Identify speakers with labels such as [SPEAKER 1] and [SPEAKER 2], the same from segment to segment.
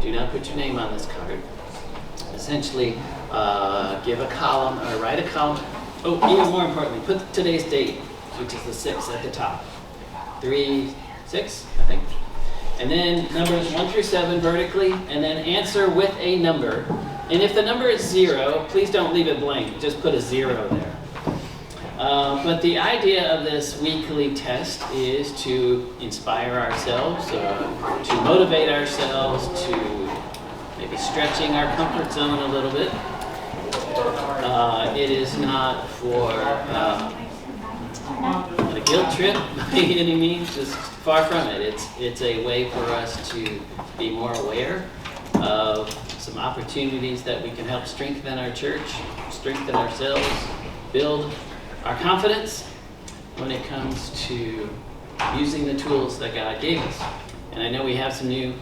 [SPEAKER 1] Do not put your name on this card. Essentially, give a column or write a column. Oh, even more importantly, put today's date, which is the 6th at the top. 3, 6, I think. And then numbers 1 through 7 vertically, and then answer with a number. And if the number is 0, please don't leave it blank. Just put a 0 there. But the idea of this weekly test is to inspire ourselves, to motivate ourselves, to maybe stretching our comfort zone a little bit. It is not for a guilt trip by any means, just far from it. It's a way for us to be more aware of some opportunities that we can help strengthen our church, strengthen ourselves, build our confidence when it comes to using the tools that God gave us. And I know we have some new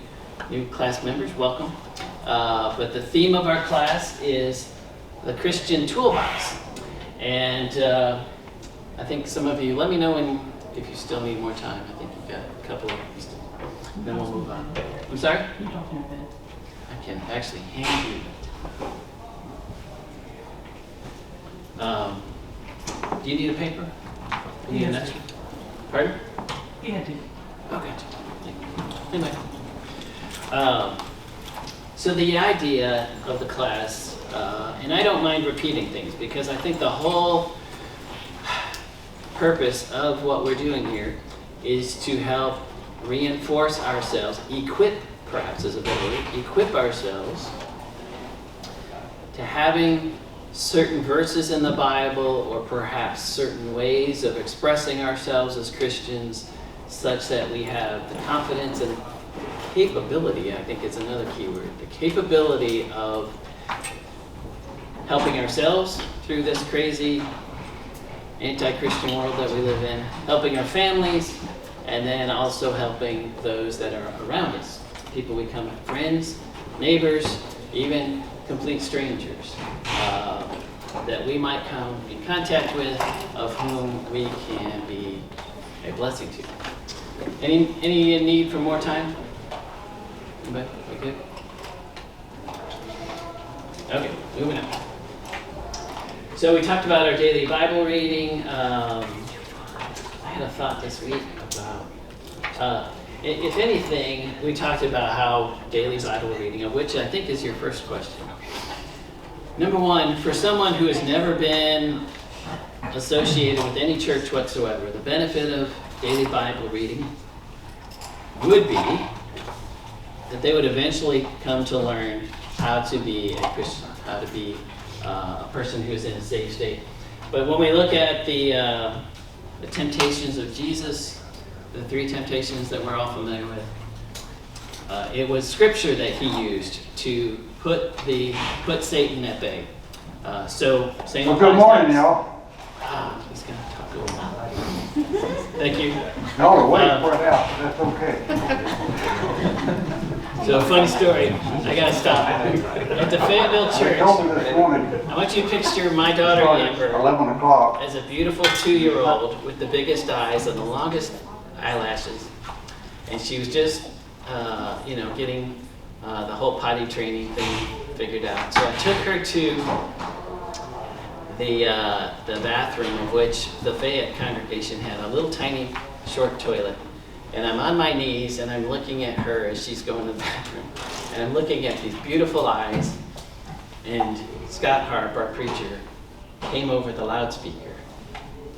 [SPEAKER 1] class members. Welcome. But the theme of our class is the Christian Toolbox. And I think some of you, let me know if you still need more time. I think you've got a couple of these. Then we'll move on. I'm sorry? I can actually hand you it. Do you need a paper? Do you need an extra? Pardon?
[SPEAKER 2] Yeah, I do.
[SPEAKER 1] Okay. Anyway. So the idea of the class, and I don't mind repeating things because I think the whole purpose of what we're doing here is to help reinforce ourselves, equip, perhaps is a better word, equip ourselves to having certain verses in the Bible or perhaps certain ways of expressing ourselves as Christians such that we have the confidence and capability, I think it's another key word, the capability of helping ourselves through this crazy anti-Christian world that we live in, helping our families, and then also helping those that are around us, people we come, friends, neighbors, even complete strangers that we might come in contact with, of whom we can be a blessing to. Any need for more time? Anybody? We good? Okay, moving on. So we talked about our daily Bible reading. I had a thought this week about, if anything, we talked about how daily Bible reading, of which I think is your first question. Number one, for someone who has never been associated with any church whatsoever, the benefit of daily Bible reading would be that they would eventually come to learn how to be a Christian, how to be a person who is in a safe state. But when we look at the temptations of Jesus, the 3 temptations that we're all familiar with, it was Scripture that he used to put Satan at bay. So, St.
[SPEAKER 3] Well, good morning, y'all.
[SPEAKER 1] He's going to talk a little more. Thank you.
[SPEAKER 3] No, we're waiting for it out. That's okay.
[SPEAKER 1] So, a funny story. I got to stop. At the Fayetteville
[SPEAKER 3] They
[SPEAKER 1] Church,
[SPEAKER 3] told me this morning,
[SPEAKER 1] I want you to picture my daughter Amber
[SPEAKER 3] 11 o'clock.
[SPEAKER 1] as a beautiful 2-year-old with the biggest eyes and the longest eyelashes. And she was just, getting the whole potty training thing figured out. So I took her to the bathroom, of which the Fayette congregation had a little tiny short toilet. And I'm on my knees and I'm looking at her as she's going to the bathroom. And I'm looking at these beautiful eyes. And Scott Harp, our preacher, came over the loudspeaker.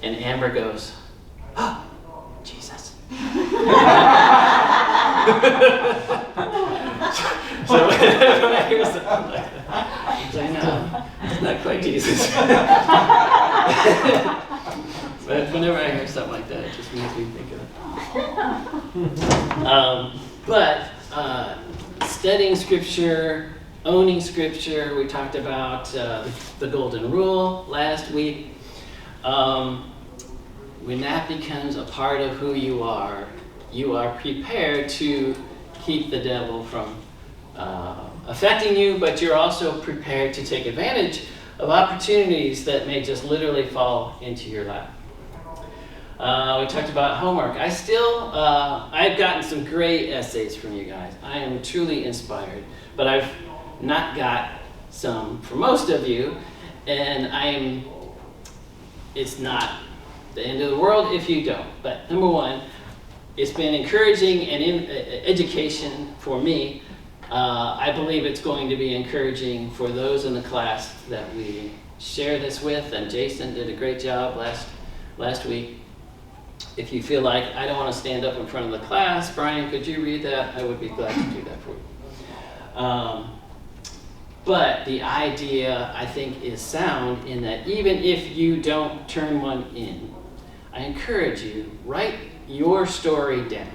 [SPEAKER 1] And Amber goes, "Oh, Jesus." So when I hear something like that, I know, it's not quite Jesus. But whenever I hear something like that, it just makes me think of it. But studying Scripture, owning Scripture, we talked about the Golden Rule last week. When that becomes a part of who you are prepared to keep the devil from affecting you, but you're also prepared to take advantage of opportunities that may just literally fall into your lap. We talked about homework. I've gotten some great essays from you guys. I am truly inspired, but I've not got some for most of you, and it's not the end of the world if you don't. But number one, it's been encouraging and education for me. I believe it's going to be encouraging for those in the class that we share this with, and Jason did a great job last week. If you feel like I don't want to stand up in front of the class, Bryan, could you read that? I would be glad to do that for you. But the idea, I think, is sound in that even if you don't turn one in, I encourage you, write your story down.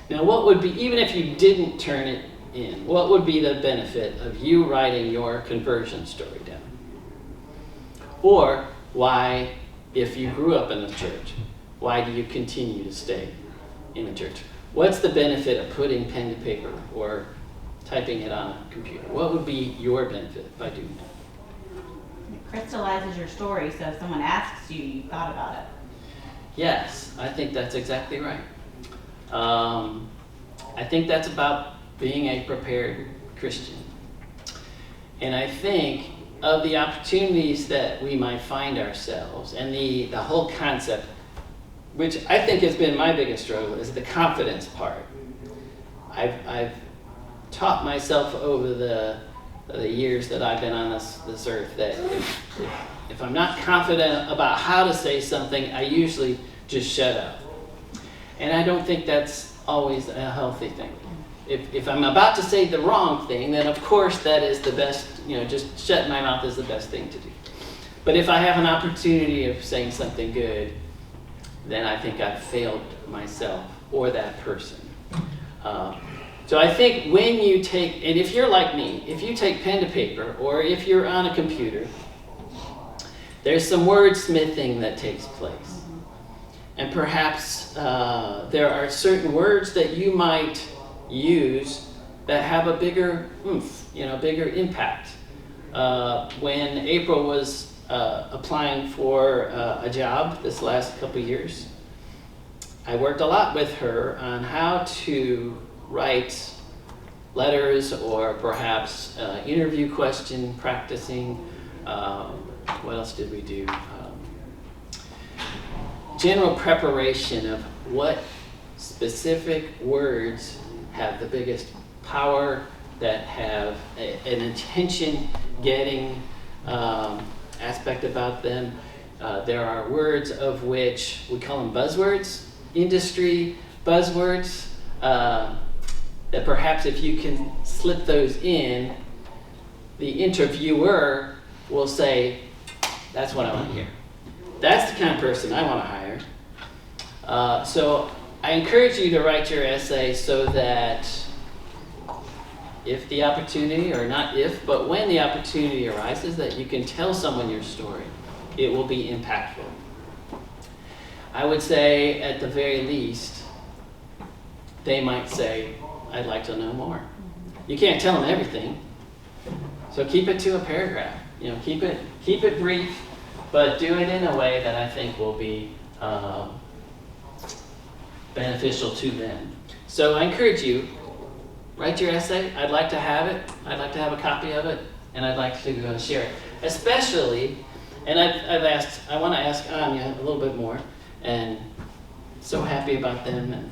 [SPEAKER 1] Now, what would be, even if you didn't turn it in, what would be the benefit of you writing your conversion story down? Or why, if you grew up in the church, why do you continue to stay in the church? What's the benefit of putting pen to paper or typing it on a computer? What would be your benefit by doing that?
[SPEAKER 2] It crystallizes your story, so if someone asks you, you thought about it.
[SPEAKER 1] Yes, I think that's exactly right. I think that's about being a prepared Christian. And I think of the opportunities that we might find ourselves, and the whole concept, which I think has been my biggest struggle, is the confidence part. I've taught myself over the years that I've been on this earth that if I'm not confident about how to say something, I usually just shut up. And I don't think that's always a healthy thing. If I'm about to say the wrong thing, then of course that is the best, just shutting my mouth is the best thing to do. But if I have an opportunity of saying something good, then I think I've failed myself or that person. So I think when you take, and if you're like me, if you take pen to paper or if you're on a computer, there's some wordsmithing that takes place. And perhaps there are certain words that you might use that have a bigger oomph, bigger impact. When April was applying for a job this last couple years, I worked a lot with her on how to write letters or perhaps interview question practicing. What else did we do? General preparation of what specific words have the biggest power, that have an attention-getting aspect about them. There are words of which we call them buzzwords, industry buzzwords, that perhaps if you can slip those in, the interviewer will say, that's what I want to hear. That's the kind of person I want to hire. So I encourage you to write your essay so that if the opportunity, or not if, but when the opportunity arises, that you can tell someone your story. It will be impactful. I would say at the very least, they might say, I'd like to know more. You can't tell them everything. So keep it to a paragraph. Keep it brief, but do it in a way that I think will be beneficial to them. So I encourage you, write your essay. I'd like to have it. I'd like to have a copy of it, and I'd like to share it. Especially, and I want to ask Anya a little bit more, and so happy about them and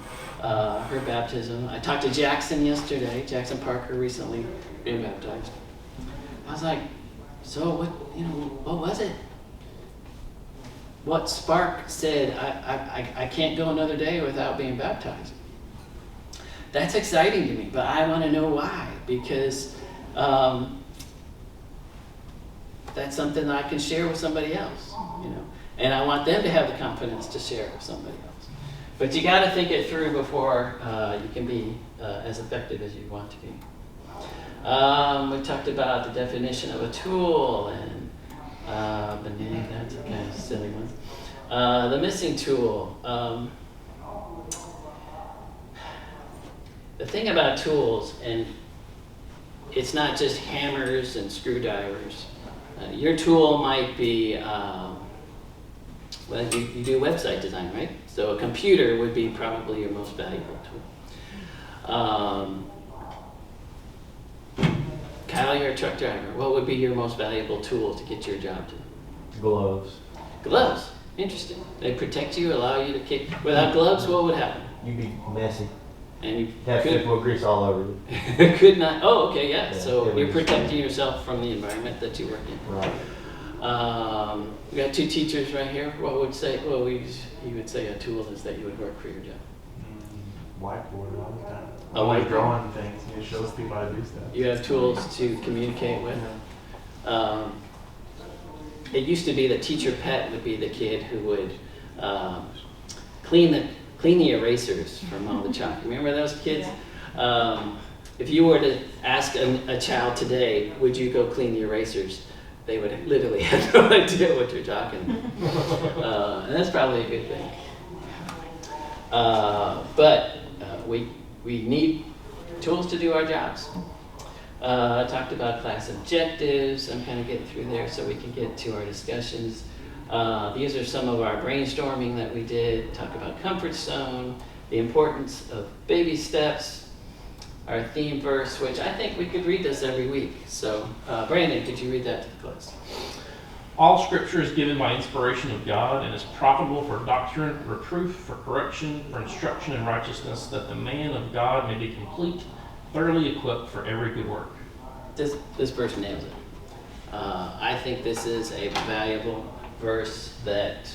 [SPEAKER 1] her baptism. I talked to Jackson yesterday, Jackson Parker, recently being baptized. I was like, so what was it? What spark said, I can't go another day without being baptized? That's exciting to me, but I want to know why, because that's something that I can share with somebody else, and I want them to have the confidence to share it with somebody else. But you got to think it through before you can be as effective as you want to be. We talked about the definition of a tool, and that's a kind of silly one. The missing tool. The thing about tools, and it's not just hammers and screwdrivers. Your tool might be Well, you do website design, right? So a computer would be probably your most valuable tool. Kyle, you're a truck driver. What would be your most valuable tool to get your job done?
[SPEAKER 4] Gloves.
[SPEAKER 1] Gloves. Interesting. They protect you, allow you to kick. Without gloves, what would happen?
[SPEAKER 4] You'd be messy.
[SPEAKER 1] And you
[SPEAKER 4] Have football grease all over you.
[SPEAKER 1] could not. Oh, okay, yeah.
[SPEAKER 4] Yeah,
[SPEAKER 1] So
[SPEAKER 4] it
[SPEAKER 1] you're
[SPEAKER 4] was-
[SPEAKER 1] protecting yourself from the environment that you work in.
[SPEAKER 4] Right.
[SPEAKER 1] We got two teachers right here. What would say? Well, you would say a tool is that you would work for your job.
[SPEAKER 5] Whiteboard all the time.
[SPEAKER 1] A
[SPEAKER 5] Always
[SPEAKER 1] whiteboard.
[SPEAKER 5] drawing things. It shows people how to do stuff.
[SPEAKER 1] You have tools to communicate with. It used to be that teacher pet would be the kid who would clean the erasers from all the chalk. Remember those kids? If you were to ask a child today, would you go clean the erasers? They would literally have no idea what you're talking about. And that's probably a good thing. But we need tools to do our jobs. I talked about class objectives. I'm kind of getting through there so we can get to our discussions. These are some of our brainstorming that we did. Talk about comfort zone, the importance of baby steps, our theme verse, which I think we could read this every week. So, Brandon, could you read that to the class?
[SPEAKER 6] All scripture is given by inspiration of God and is profitable for doctrine, reproof, for correction, for instruction in righteousness, that the man of God may be complete, thoroughly equipped for every good work.
[SPEAKER 1] This verse nails it. I think this is a valuable verse that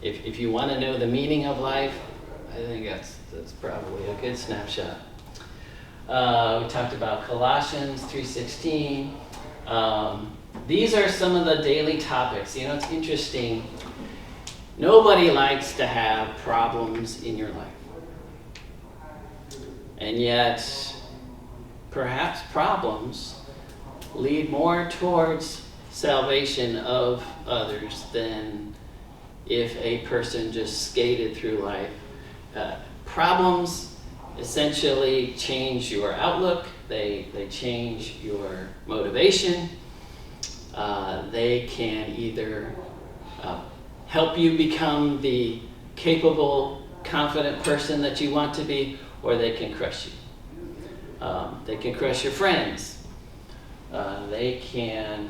[SPEAKER 1] if you want to know the meaning of life, I think that's probably a good snapshot. We talked about Colossians 3:16. These are some of the daily topics. You know, it's interesting. Nobody likes to have problems in your life. And yet, perhaps problems lead more towards salvation of others than if a person just skated through life. Problems essentially change your outlook. They change your motivation. They can either help you become the capable, confident person that you want to be, or they can crush you. They can crush your friends. They can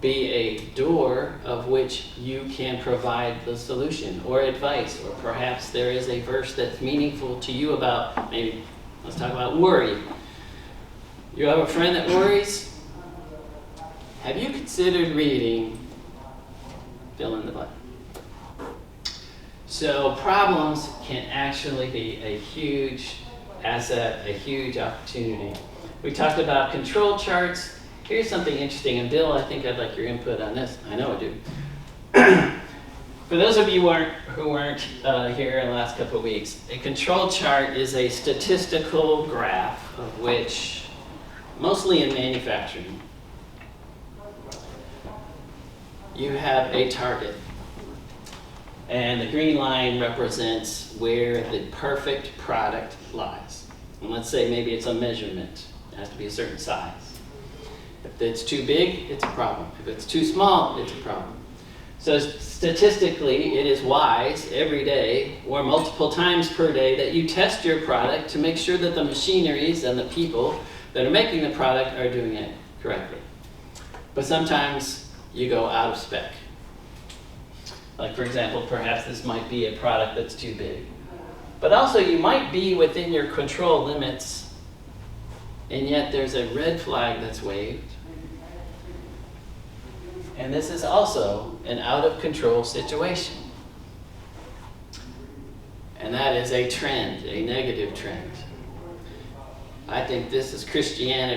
[SPEAKER 1] be a door of which you can provide the solution or advice, or perhaps there is a verse that's meaningful to you about, maybe, let's talk about worry. You have a friend that worries? Have you considered reading fill in the blank? So problems can actually be a huge asset, a huge opportunity. We talked about control charts. Here's something interesting, and Bill, I think I'd like your input on this. I know I do. For those of you who weren't here in the last couple of weeks, a control chart is a statistical graph of which, mostly in manufacturing, you have a target. And the green line represents where the perfect product lies. And let's say maybe it's a measurement. It has to be a certain size. If it's too big, it's a problem. If it's too small, it's a problem. So statistically, it is wise every day or multiple times per day that you test your product to make sure that the machineries and the people that are making the product are doing it correctly. But sometimes you go out of spec. Like, for example, perhaps this might be a product that's too big. But also you might be within your control limits, and yet there's a red flag that's waved. And this is also an out-of-control situation. And that is a trend, a negative trend. I think this is Christianity.